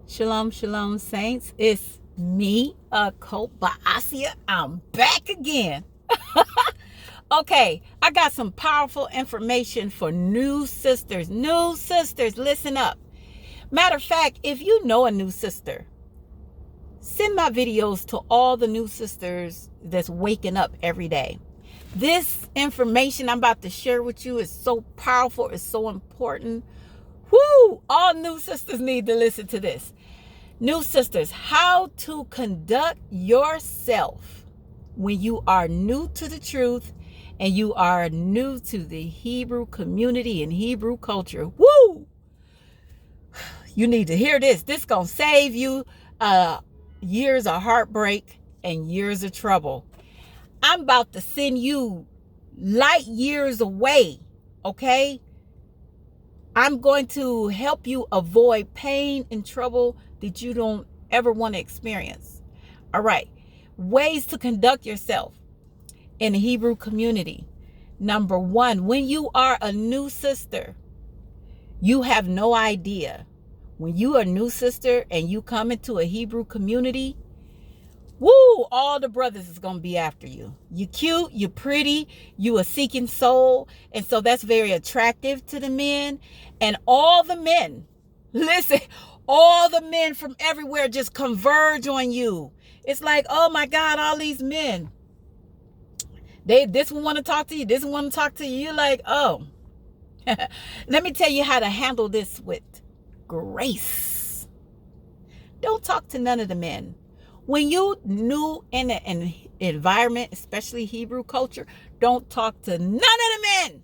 Shalom, shalom, saints. It's me, Baasia. I'm back again. Okay, I got some powerful information for new sisters. New sisters, listen up. Matter of fact, if you know a new sister, send my videos to all the new sisters that's waking up every day. This information I'm about to share with you is so powerful, it's so important. Woo! All new sisters need to listen to this. New sisters, how to conduct yourself when you are new to the truth and you are new to the Hebrew community and Hebrew culture. Woo! You need to hear this. This gonna save you years of heartbreak and years of trouble. I'm about to send you light years away, okay? I'm going to help you avoid pain and trouble that you don't ever want to experience. All right. Ways to conduct yourself in the Hebrew community. Number one, when you are a new sister, you have no idea. When you are a new sister and you come into a Hebrew community, woo, all the brothers is going to be after you. You cute, you pretty, you a seeking soul. And so that's very attractive to the men. And all the men, listen, all the men from everywhere just converge on you. It's like, oh my God, all these men. This one want to talk to you. This one want to talk to you. You're like, oh. Let me tell you how to handle this with grace. Don't talk to none of the men. When you new in an environment, especially Hebrew culture, don't talk to none of the men.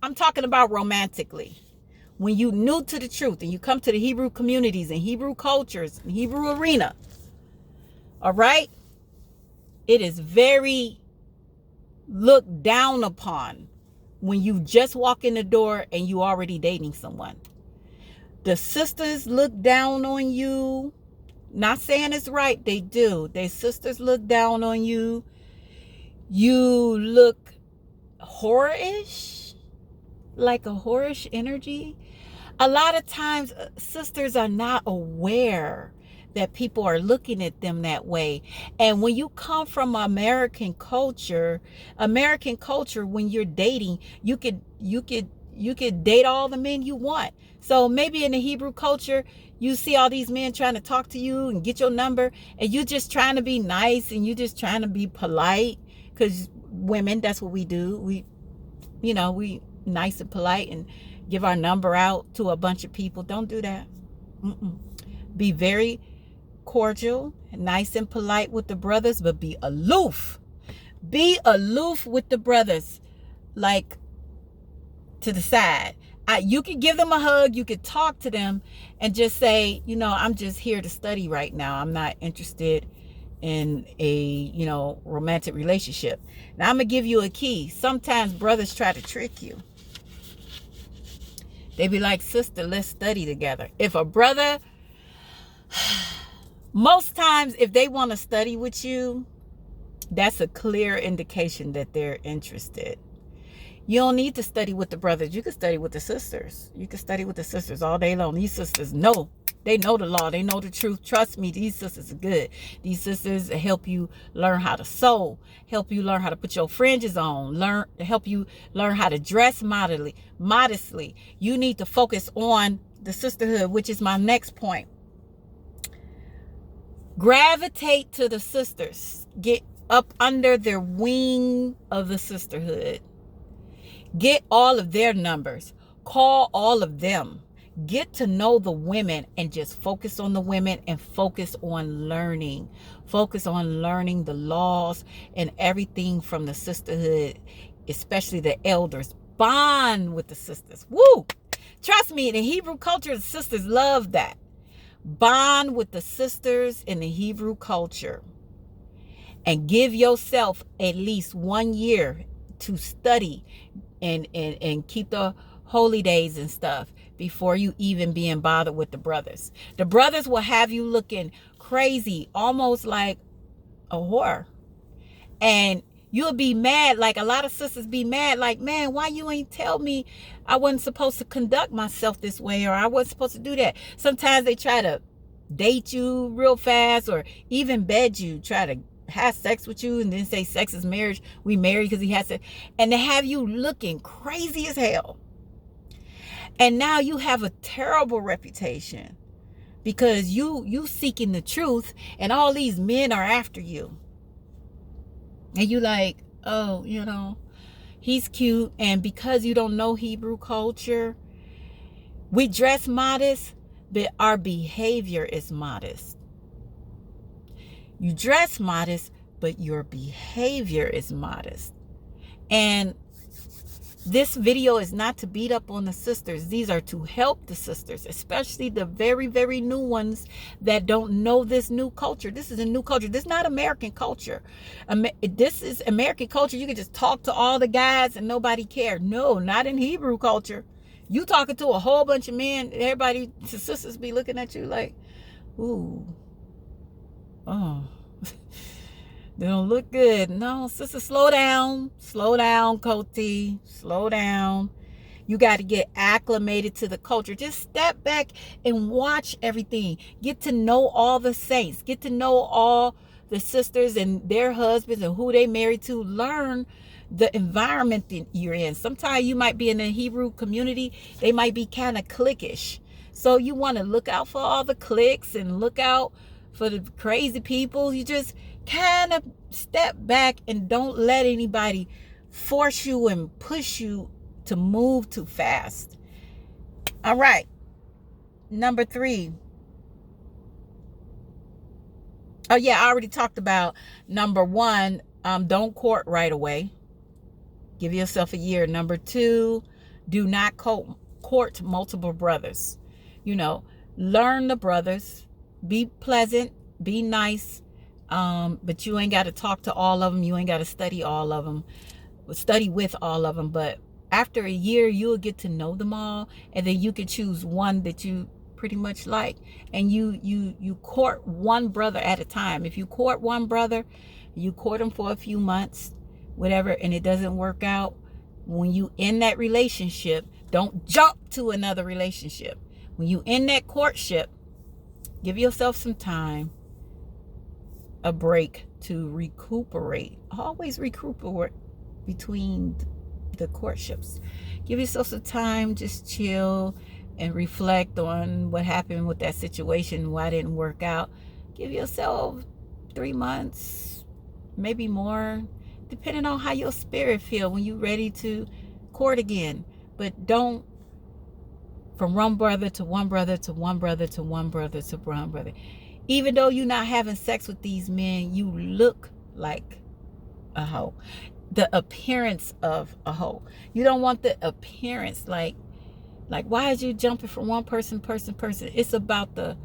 I'm talking about romantically. When you new to the truth and you come to the Hebrew communities and Hebrew cultures and Hebrew arena, all right, it is very looked down upon when you just walk in the door and you already dating someone. The sisters look down on you. Not saying it's right, they do. Their sisters look down on you. You look whorish, like a whorish energy. A lot of times, sisters are not aware that people are looking at them that way. And when you come from American culture, when you're dating, you could date all the men you want. So maybe in the Hebrew culture, you see all these men trying to talk to you and get your number, and you just trying to be nice and you just trying to be polite, because women, that's what we do. We nice and polite and give our number out to a bunch of people. Don't do that. Be very cordial, nice and polite with the brothers, but be aloof. Be aloof with the brothers, like to the side. You could give them a hug, you could talk to them and just say, I'm just here to study right now. I'm not interested in a, romantic relationship. Now I'm going to give you a key. Sometimes brothers try to trick you. They be like, sister, let's study together. If a brother, most times if they want to study with you, that's a clear indication that they're interested. You don't need to study with the brothers. You can study with the sisters. You can study with the sisters all day long. These sisters know. They know the law. They know the truth. Trust me, these sisters are good. These sisters help you learn how to sew, help you learn how to put your fringes on, help you learn how to dress modestly. You need to focus on the sisterhood, which is my next point. Gravitate to the sisters. Get up under their wing of the sisterhood. Get all of their numbers. Call all of them. Get to know the women and just focus on the women and focus on learning. Focus on learning the laws and everything from the sisterhood, especially the elders. Bond with the sisters. Woo! Trust me, in the Hebrew culture, the sisters love that. Bond with the sisters in the Hebrew culture. And give yourself at least 1 year to study and keep the holy days and stuff before you even being bothered with the brothers. The brothers will have you looking crazy, almost like a whore. And you'll be mad, like a lot of sisters be mad, like, man, why you ain't tell me I wasn't supposed to conduct myself this way, or I wasn't supposed to do that. Sometimes they try to date you real fast, or even bed you, try to have sex with you, and then say sex is marriage. We married because he has to, and they have you looking crazy as hell. And now you have a terrible reputation because you seeking the truth, and all these men are after you. And you like, oh, he's cute. And because you don't know Hebrew culture, we dress modest, but our behavior is modest. You dress modest, but your behavior is modest. And this video is not to beat up on the sisters. These are to help the sisters, especially the very, very new ones that don't know this new culture. This is a new culture. This is not American culture. This is American culture. You can just talk to all the guys and nobody cared. No, not in Hebrew culture. You talking to a whole bunch of men, everybody, the sisters be looking at you like, ooh, oh. They don't look good. No, sister, slow down. Slow down, Coty. Slow down. You got to get acclimated to the culture. Just step back and watch everything. Get to know all the saints. Get to know all the sisters and their husbands and who they married to. Learn the environment that you're in. Sometimes you might be in a Hebrew community. They might be kind of cliquish. So you want to look out for all the cliques and look out for the crazy people. You just kind of step back and don't let anybody force you and push you to move too fast. All right. Number 3. Oh yeah, I already talked about number 1. Don't court right away. Give yourself a year. Number 2, do not court multiple brothers. Learn the brothers. Be pleasant. Be nice. But you ain't got to talk to all of them. You ain't got to study all of them. Study with all of them. But after a year, you'll get to know them all, and then you can choose one that you pretty much like, and you court one brother at a time. If you court one brother, you court him for a few months, whatever, and it doesn't work out. When you end that relationship, don't jump to another relationship. When you end that courtship, give yourself some time, a break to recuperate. Always recuperate between the courtships. Give yourself some time, just chill and reflect on what happened with that situation, why it didn't work out. Give yourself 3 months, maybe more, depending on how your spirit feel when you're ready to court again. But don't from one brother to one brother to one brother to one brother to one brother. Even though you're not having sex with these men, you look like a hoe. The appearance of a hoe. You don't want the appearance like why is you jumping from one person? It's about the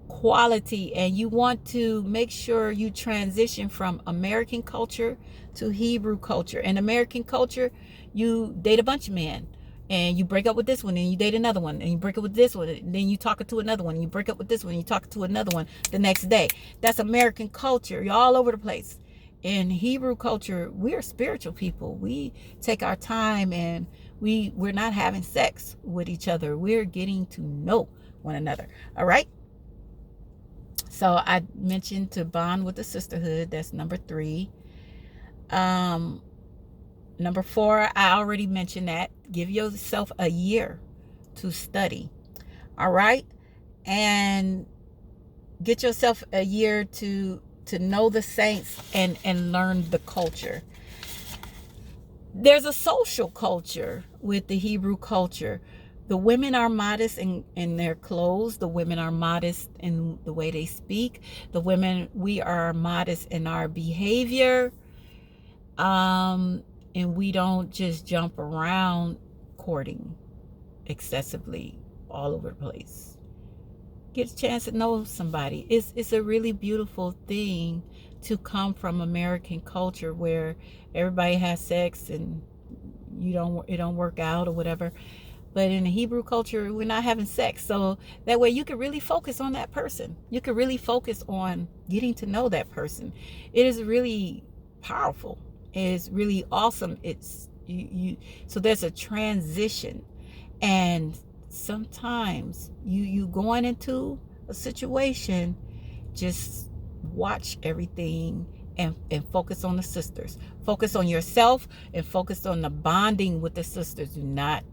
quality, and you want to make sure you transition from American culture to Hebrew culture. In American culture, you date a bunch of men, and you break up with this one, and you date another one, and you break up with this one, and then you talk to another one, and you break up with this one, and you talk to another one the next day. That's American culture. You're all over the place. In Hebrew culture, we're spiritual people. We take our time, and we're not having sex with each other. We're getting to know one another. All right. So I mentioned to bond with the sisterhood. That's number 3. Number 4, I already mentioned that. Give yourself a year to study. All right. And get yourself a year to know the saints and learn the culture. There's a social culture with the Hebrew culture. The women are modest in their clothes. The women are modest in the way they speak. The women, we are modest in our behavior. And we don't just jump around courting excessively all over the place. Get a chance to know somebody. It's a really beautiful thing to come from American culture where everybody has sex and it don't work out or whatever. But in the Hebrew culture, we're not having sex. So that way you can really focus on that person. You can really focus on getting to know that person. It is really powerful. It's really awesome. It's you so there's a transition. And sometimes you going into a situation, just watch everything and focus on the sisters. Focus on yourself and focus on the bonding with the sisters. Do not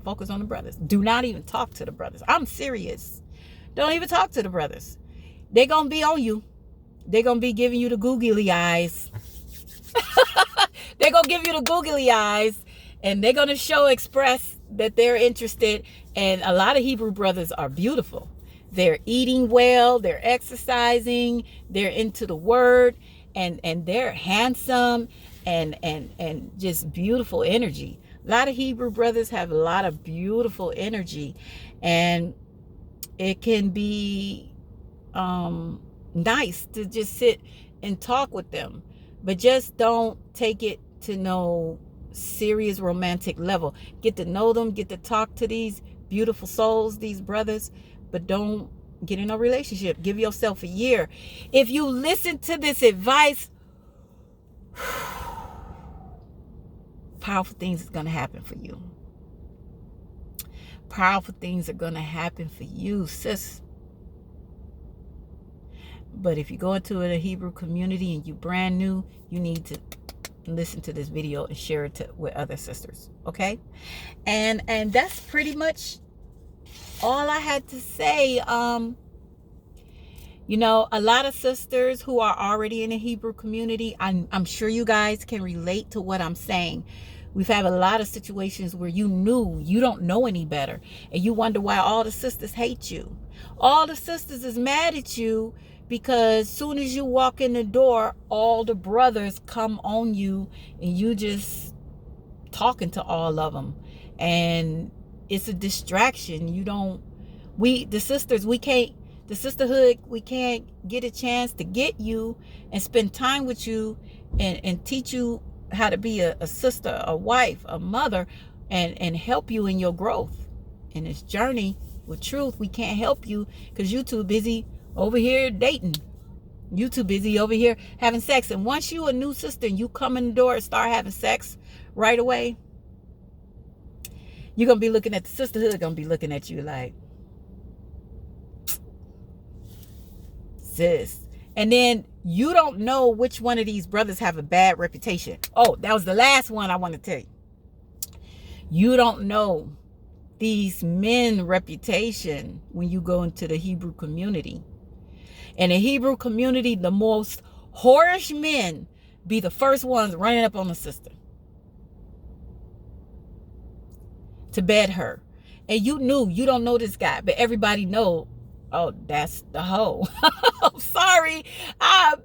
focus on the brothers. Do not even talk to the brothers. I'm serious. Don't even talk to the brothers. They're going to be on you. They're going to be giving you the googly eyes. They're going to give you the googly eyes, and they're going to express that they're interested. And a lot of Hebrew brothers are beautiful. They're eating well, they're exercising, they're into the word, and they're handsome and just beautiful energy. A lot of Hebrew brothers have a lot of beautiful energy, and it can be nice to just sit and talk with them, but just don't take it to no serious romantic level. Get to know them, get to talk to these beautiful souls, these brothers, but don't get in a relationship. Give yourself a year. If you listen to this advice, powerful things is going to happen for you. Powerful things are going to happen for you, sis. But if you go into a Hebrew community and you brand new, you need to listen to this video and share it with other sisters. Okay? And that's pretty much all I had to say. You know, a lot of sisters who are already in the Hebrew community, I'm sure you guys can relate to what I'm saying. We've had a lot of situations where you don't know any better, and you wonder why all the sisters hate you. All the sisters is mad at you because soon as you walk in the door, all the brothers come on you, and you just talking to all of them, and it's a distraction. The sisterhood, we can't get a chance to get you and spend time with you and teach you how to be a sister, a wife, a mother, and help you in your growth in this journey with truth. We can't help you because you too busy over here dating. You too busy over here having sex. And once you a new sister and you come in the door and start having sex right away, you're going to be looking at the sisterhood, going to be looking at you like, sis. And then you don't know which one of these brothers have a bad reputation. Oh, that was the last one I want to tell you. You don't know these men reputation when you go into the Hebrew community. In the Hebrew community, the most whorish men be the first ones running up on the sister to bed her. And you don't know this guy, but everybody know, oh, that's the hoe. I'm sorry.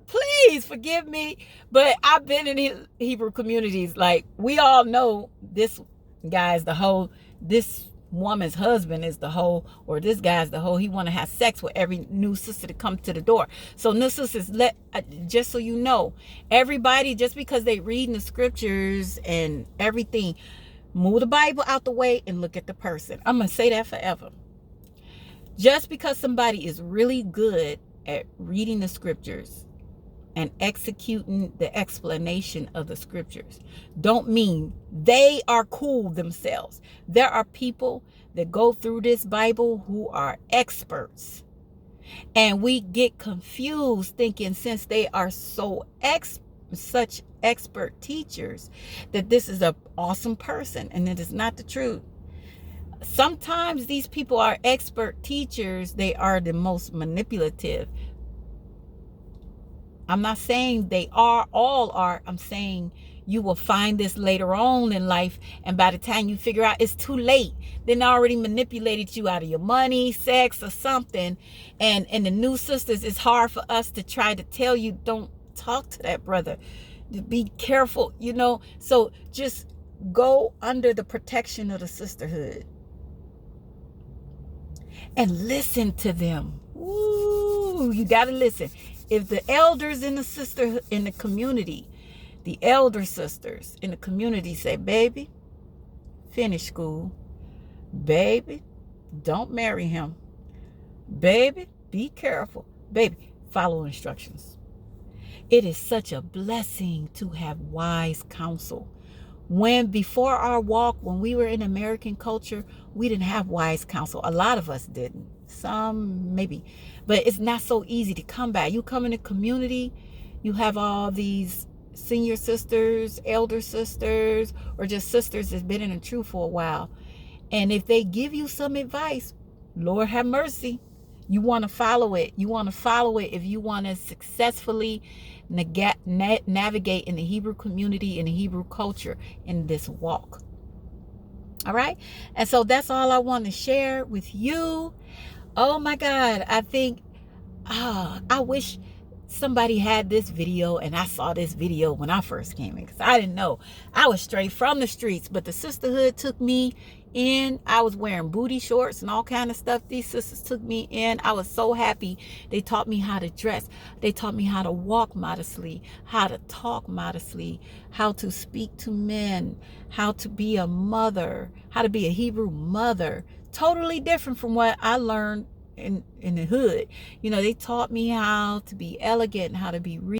Please forgive me. But I've been in Hebrew communities. Like, we all know this guy's the hoe. This woman's husband is the hoe. Or this guy's the hoe. He want to have sex with every new sister to come to the door. So new sisters, just so you know, everybody, just because they reading the scriptures and everything, move the Bible out the way and look at the person. I'm going to say that forever. Just because somebody is really good at reading the scriptures and executing the explanation of the scriptures don't mean they are cool themselves. There are people that go through this Bible who are experts. And we get confused thinking since they are such expert teachers that this is an awesome person, and it is not the truth. Sometimes these people are expert teachers. They are the most manipulative. I'm not saying they all are. I'm saying you will find this later on in life. And by the time you figure out it's too late, then already manipulated you out of your money, sex, or something. And the new sisters, it's hard for us to try to tell you, don't talk to that brother. Be careful, So just go under the protection of the sisterhood. And listen to them. Ooh, you got to listen. If the elders in the community, the elder sisters in the community say, baby, finish school. Baby, don't marry him. Baby, be careful. Baby, follow instructions. It is such a blessing to have wise counsel. Before our walk, when we were in American culture, we didn't have wise counsel. A lot of us didn't. some maybe, but it's not so easy to come back. You come in a community, you have all these senior sisters, elder sisters, or just sisters that's been in the truth for a while. And if they give you some advice, Lord have mercy, you want to follow it. You want to follow it if you want to successfully navigate in the Hebrew community, in the Hebrew culture, in this walk. All right. And so that's all I want to share with you. Oh my God. I think, I wish somebody had this video and I saw this video when I first came in, because I didn't know. I was straight from the streets, but the sisterhood took me in. I was wearing booty shorts and all kind of stuff. These sisters took me in. I was so happy. They taught me how to dress. They taught me how to walk modestly, how to talk modestly, how to speak to men, how to be a mother, how to be a Hebrew mother. Totally different from what I learned in the hood. You know, they taught me how to be elegant, how to be